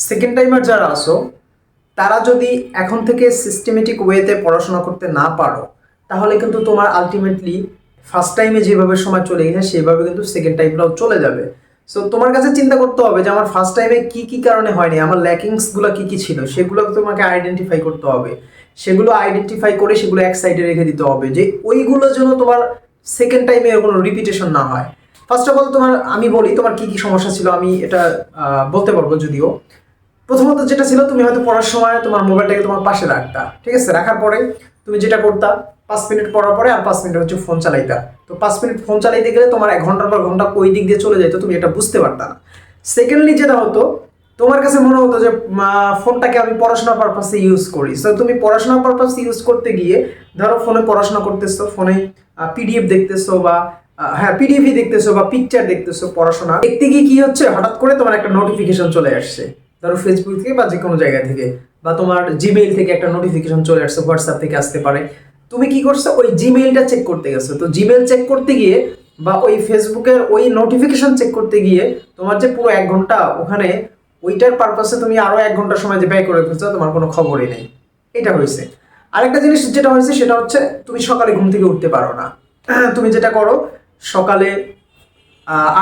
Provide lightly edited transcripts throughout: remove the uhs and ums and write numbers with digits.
Second timer যারা আসো তারা যদি এখন থেকে সিস্টেমেটিক ওয়েতে পড়াশোনা করতে না পারো, তাহলে কিন্তু তোমার আলটিমেটলি ফার্স্ট টাইমে যেভাবে সময় চলে গেছে সেভাবে কিন্তু সেকেন্ড টাইমটাও চলে যাবে। সো তোমার কাছে চিন্তা করতে হবে যে আমার ফার্স্ট টাইমে কি কি কারণে হয়নি, আমার ল্যাকিংসগুলো কি কি ছিল, সেগুলো তোমাকে আইডেন্টিফাই করতে হবে। সেগুলো আইডেন্টিফাই করে সেগুলো এক সাইডে রেখে দিতে হবে, যে ওইগুলো যেন তোমার সেকেন্ড টাইমে কোনো রিপিটেশন না হয়। ফার্স্ট অফ অল তোমার আমি বলি তোমার কি কি সমস্যা ছিল, আমি এটা বলতে পারবো যদিও। প্রথমত যেটা ছিল, তুমি হয়তো পড়ার সময় তোমার মোবাইলটাকে তোমার পাশে রাখতা, ঠিক আছে? রাখার পরে তুমি যেটা করতা, 5 মিনিট পড়ার পরে আর 5 মিনিট হচ্ছে ফোন চালাইতা। তো 5 মিনিট ফোন চালাইতে গেলে তোমার 1 ঘন্টার পর ঘন্টা ওই দিক দিয়ে চলে যেত, তুমি এটা বুঝতে পারতা না। সেকেন্ডলি যেটা হতো, তোমার কাছে মনে হতো যে ফোনটাকে আমি পড়াশোনার পারপাসে ইউজ করি। সো তুমি পড়াশোনার পারপাসে ইউজ করতে গিয়ে ধরো ফোনে পড়াশোনা করতেছো, ফোনে পিডিএফ দেখতেছো বা হ্যাঁ পিডিএফই দেখতেছো বা পিকচার দেখতেছো, পড়াশোনা দেখতে গিয়ে কি হচ্ছে, হঠাৎ করে তোমার একটা নোটিফিকেশন চলে আসছে, ধরো ফেসবুক থেকে বা যে কোনো জায়গা থেকে, বা তোমার জিমেইল থেকে একটা নোটিফিকেশন চলে আসছে, হোয়াটসঅ্যাপ থেকে আসতে পারে। তুমি কি করছো, ওই জিমেইলটা চেক করতে গেছো। তো জিমেইল চেক করতে গিয়ে বা ওই ফেসবুকের ওই নোটিফিকেশন চেক করতে গিয়ে তোমার যে পুরো 1 ঘন্টা ওখানে ওইটার পারপাসে তুমি আরো 1 ঘন্টা সময় যে ব্যয় করে ফেলছো, তোমার কোনো খবরই নেই। এটা হয়েছে। আরেকটা জিনিস যেটা হয়েছে সেটা হচ্ছে, তুমি সকালে ঘুম থেকে উঠতে পারো না। তুমি যেটা করো, সকালে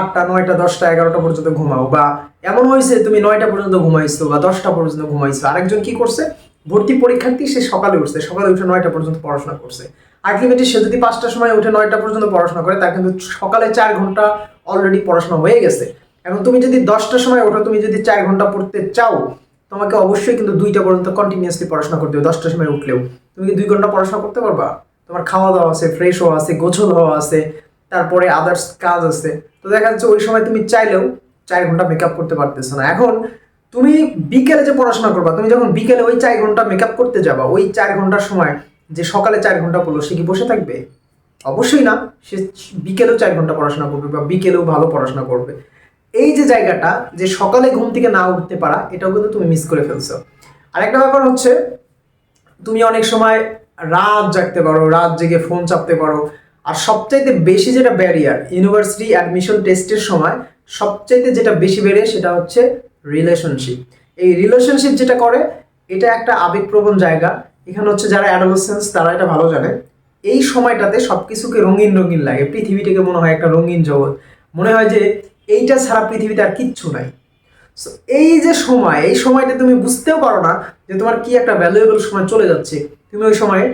8টা 9টা 10টা 11টা পর্যন্ত ঘুমাও, বা এমন হয়েছে তুমি 9টা পর্যন্ত ঘুমাইছো বা 10টা পর্যন্ত ঘুমাইছো। আরেকজন কি করছে, ভর্তি পরীক্ষার্থী, সে সকালে উঠছে, সকালে উঠে 9টা পর্যন্ত পড়াশোনা করছে। আলটিমেটলি সে যদি 5টার সময় উঠে 9টা পর্যন্ত পড়াশোনা করে, তার কিন্তু সকালে 4 ঘন্টা অলরেডি পড়াশোনা হয়ে গেছে। এখন তুমি যদি 10টার সময় ওঠো, তুমি যদি 4 ঘন্টা পড়তে চাও, তোমাকে অবশ্যই কিন্তু 2টা পর্যন্ত কন্টিনিউয়াসলি পড়াশোনা করতে হবে। 10টার সময় উঠলেও তুমি কি 2 ঘন্টা পড়াশোনা করতে পারবা? তোমার খাওয়া দাওয়া আছে, ফ্রেশ হওয়া আছে, গোছল হওয়া আছে, তারপরে আদার্স কাজ আছে। তো দেখা যাচ্ছে ওই সময় তুমি চাইলেও 4 ঘন্টা মেকআপ করতে পারতেছো না। এখন তুমি বিকেলে যে পড়াশোনা করবা, তুমি যখন বিকেলে ওই 4 ঘন্টা মেকআপ করতে যাবা, ওই 4 ঘন্টার সময় যে সকালে 4 ঘন্টা পড়লো, সে কি বসে থাকবে? অবশ্যই না। সে বিকেলেও 4 ঘন্টা পড়াশোনা করবে বা বিকেলেও ভালো পড়াশোনা করবে। এই যে জায়গাটা, যে সকালে ঘুম থেকে না উঠতে পারা, এটাও কিন্তু তুমি মিস করে ফেলছো। আরেকটা ব্যাপার হচ্ছে, তুমি অনেক সময় রাত জাগতে পারো, রাত জেগে ফোন চাপতে পারো। আর সবচাইতে বেশি যেটা ব্যারিয়ার, ইউনিভার্সিটি অ্যাডমিশন টেস্টের সময় সবচাইতে যেটা বেশি বেড়ে, সেটা হচ্ছে রিলেশনশিপ। এই রিলেশনশিপ যেটা করে, এটা একটা আবেগপ্রবণ জায়গা। এখানে হচ্ছে যারা অ্যাডোলেসেন্স, তারা এটা ভালো জানে। এই সময়টাতে সবকিছুকে রঙিন রঙিন লাগে, পৃথিবীটাকে মনে হয় একটা রঙিন জগৎ, মনে হয় যে এইটা ছাড়া পৃথিবীতে আর কিচ্ছু নাই। সো এই যে সময়, এই সময়টা তুমি বুঝতেও পারো না যে তোমার কি একটা ভ্যালুয়েবল সময় চলে যাচ্ছে। তুমি ওই সময়ে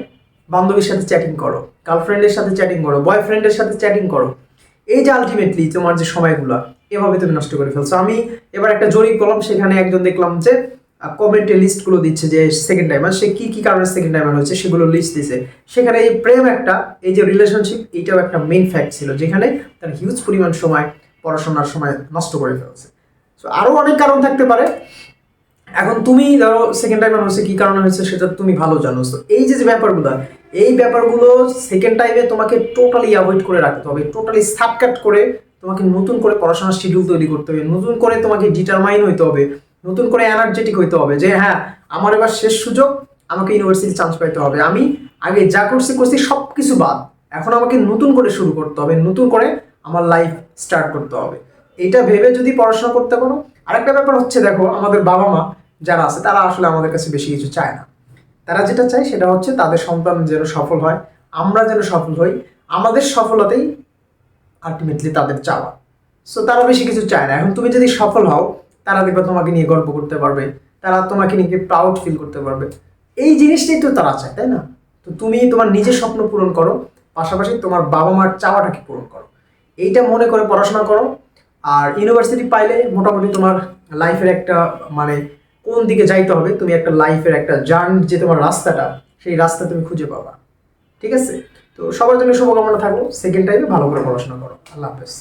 বান্ধবীর সাথে চ্যাটিং করো, গার্লফ্রেন্ডের সাথে চ্যাটিং করো, বয়ফ্রেন্ডের সাথে চ্যাটিং করো। এই যে আলটিমেটলি তোমার যে সময়গুলো এভাবে তুমি নষ্ট করে ফেলছো। আমি এবার একটা জরিপ করলাম, সেখানে একজন দেখলাম যে কমেন্টে লিস্টগুলো দিচ্ছে যে সেকেন্ড টাইমার সে কি কি কারণে সেকেন্ড টাইমার হচ্ছে, সেগুলো লিস্ট দিছে। সেখানে এই প্রেম একটা, এই যে রিলেশনশিপ, এইটাও একটা মেইন ফ্যাক্ট ছিল, যেখানে তার হিউজ পরিমাণ সময় পড়াশোনার সময় নষ্ট করে ফেলছে। সো আরও অনেক কারণ থাকতে পারে। এখন তুমি ধরো সেকেন্ড টাইম হচ্ছে কি কারণে হয়েছে সেটা তুমি ভালো জানো। তো এই যে যে ব্যাপারগুলো, এই ব্যাপারগুলো সেকেন্ড টাইমে তোমাকে টোটালি অ্যাভয়েড করে রাখতে হবে, টোটালি সাবকাট করে তোমাকে নতুন করে পড়াশোনার শিডিউল তৈরি করতে হবে, নতুন করে তোমাকে ডিটারমাইন হইতে হবে, নতুন করে এনার্জেটিক হইতে হবে যে হ্যাঁ, আমার এবার শেষ সুযোগ, আমাকে ইউনিভার্সিটি চান্স পাইতে হবে। আমি আগে যা করছি করছি সব কিছু বাদ, এখন আমাকে নতুন করে শুরু করতে হবে, নতুন করে আমার লাইফ স্টার্ট করতে হবে। এইটা ভেবে যদি পড়াশোনা করতে পারো। আরেকটা ব্যাপার হচ্ছে, দেখো আমাদের বাবা মা যারা আছে, তারা আসলে আমাদের কাছে বেশি কিছু চায় না। তারা যেটা চায় সেটা হচ্ছে তাদের সন্তান যেন সফল হয়, আমরা যেন সফল হই, আমাদের সফলতাই আলটিমেটলি তাদের চাওয়া। সো তারা বেশি কিছু চায় না। এখন তুমি যদি সফল হও, তারা দেখবে তোমাকে নিয়ে গর্ব করতে পারবে, তারা তোমাকে নিয়ে প্রাউড ফিল করতে পারবে। এই জিনিসটাই তো তারা চায়, তাই না? তো তুমি তোমার নিজের স্বপ্ন পূরণ করো, পাশাপাশি তোমার বাবা মার চাওয়াটাকে পূরণ করো। এইটা মনে করে পড়াশোনা করো। আর ইউনিভার্সিটি পাইলে মোটামুটি তোমার লাইফের একটা মানে কোন দিকে যাইতে হবে, তুমি একটা লাইফের একটা জার্নি, যে তোমার রাস্তাটা, সেই রাস্তা তুমি খুঁজে পাবা। ঠিক আছে? তো সবার জন্য শুভকামনা থাকলো। সেকেন্ড টাইমে ভালো করে পড়াশোনা করো। আল্লাহ হাফেজ।